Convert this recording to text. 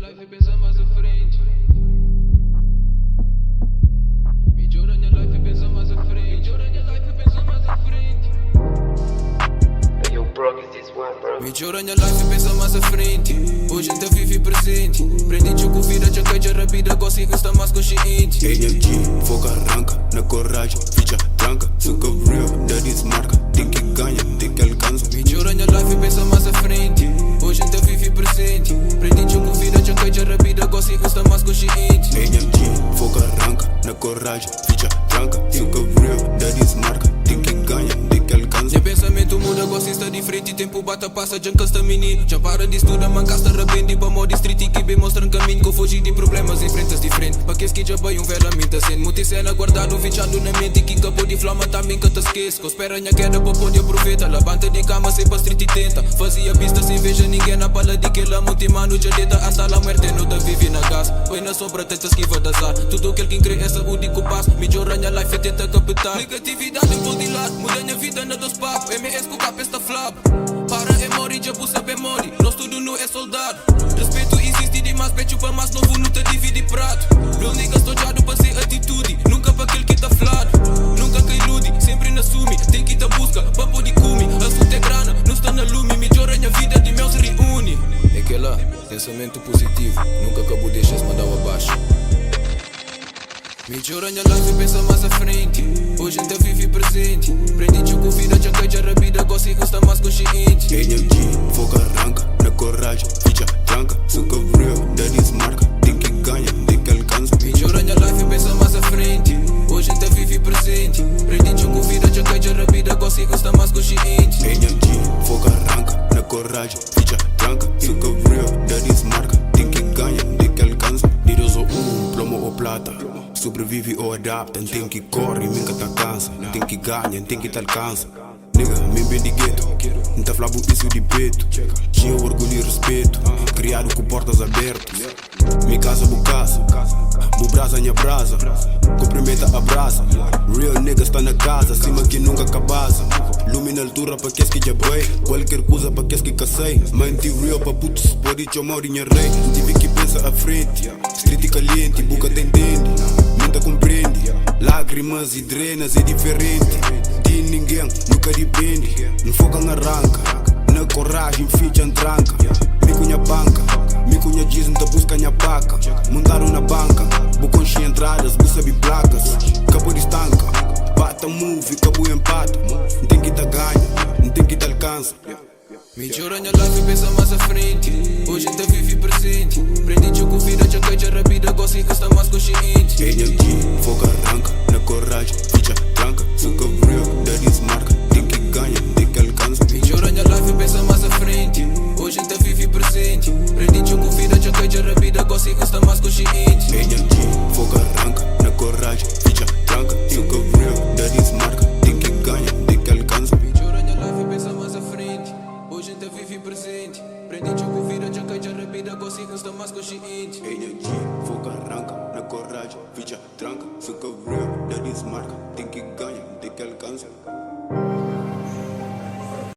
life e pensa mais à frente. Melhora minha life e pensa mais à frente. Melhora minha life e pensa mais à frente. Hey, yo, bro, is this one, bro? Melhora minha life e pensa mais à frente. Hoje ainda vive presente. Prendi-te com vida, já cai rápida, consigo estar mais consciente. AMG, fogo arranca, na coragem, ficha tranca. Suca real, daddy's marca, tem que ganha, tem que alcança. Melhora minha life e pensa mais à frente. Hoje ainda vive presente. Prendi-te com vida, já cai rápida, consigo estar mais consciente. AMG, fogo arranca, na coragem, ficha tranca. Suca real, daddy's marca, tem que ganha, tem que alcança. Meu pensamento muda, gosto está diferente. Tempo bata, passa, já casta menino. Já para de estudar, mancasta, arrepende. Para modo street e que bem mostra um caminho. Que eu fugi de problemas em frentes diferentes. Para que que já vai um velamento assim. Muita cena guardado, fechado na mente. Que acabou de flama também que te esquece. Que espera minha queda para pôr de profeta. Levanta de cama, sem para street e tenta. Fazia pista sem veja ninguém na pala de que lá. Multimano já deita hasta la muerte. Não da vive na casa. Põe na sombra, tenta esquiva da azar. Tudo aquele que crê é saúde que passa. Melhora minha life e tenta captar. Negatividade eu vou de lado. Muda minha vida na dos papos. MS com capa esta flap. Para é mori, já busa bem mori. Nós tudo não é soldado. Respeito existe demais, pecho para mais novo, não te divide prato. Real niggas tojado para ser atitude. Nunca para aquele que tá flado. Nunca que ilude, sempre na sumi. Tem que tá busca, para poder comer. Assunto é grana, não está na lume. Melhora minha vida, de meu se reúne. É que lá, pensamento positivo. Nunca acabou deixa se mandar abaixo. Melhora minha life e pensa mais à frente. Hoje ainda vive presente. Prendi-te com vida, já cai rápida, consigo estar mais consciente. AMG, fogo arranca, na coragem, ficha tranca. Suca real, daddy's marca, tem que ganha, tem que alcança. Melhora minha life e pensa mais à frente. Hoje ainda vive presente. Prendi-te com vida, já cai rápida, consigo estar mais consciente. AMG, fogo arranca, na coragem, ficha tranca. Suca real, daddy's marca, tem que ganha, tem que alcança. Diros ou plomo ou plata. Sobrevive ou adapta, tem que corre, nunca te cansa. Tem que ganha, tem que te alcança. Nigga, me bem de gueto, não te flabo isso de peito. Tinha orgulho e respeito, criado com portas abertas. Me casa, bucaça, bu brasa, minha brasa. Cumprimenta, abraça. Real nigga está na casa, cima que nunca cabasa. Lume na altura para que já bem. Qualquer coisa para que cacei. Manti real para putos, por isso eu moro em rei. Tive que pensar à frente, street caliente, boca te entende. Mente compreende, lágrimas e drenas é diferente. De ninguém, nunca depende. Não foca na arranca, na coragem, ficha tranca. Me cunha banca, me cunha diz, não te busca minha paca. Montaram na banca, vou conche entradas, vou saber placas. Acabou de estanca, bata move, acabou empata. Não tem que te ganha, não tem que te alcança. Melhora minha life e pensa mais à frente. Hoje ainda vive presente. Prendi-te com vida, já cai rápida, consigo estar mais consciente. AMG, fogo arranca, na coragem, ficha tranca. Suca real, daddy's marca, tem que ganha, tem que alcança. Melhora minha life e pensa mais à frente. Hoje ainda vive presente. Prendi-te com vida, já cai rápida, consigo estar mais consciente. AMG, fogo arranca, na coragem, ficha tranca. Suca real, daddy's marca, tem que ganha, tem que alcança. Melhora minha life e pensa mais à frente. Hoje ainda vive presente. Prendi-te com vida, já cai rápida, consigo estar mais consciente. AMG, fogo arranca, na coragem, ficha tranca. Suca real, daddy's marca, tem que ganha, tem que alcança.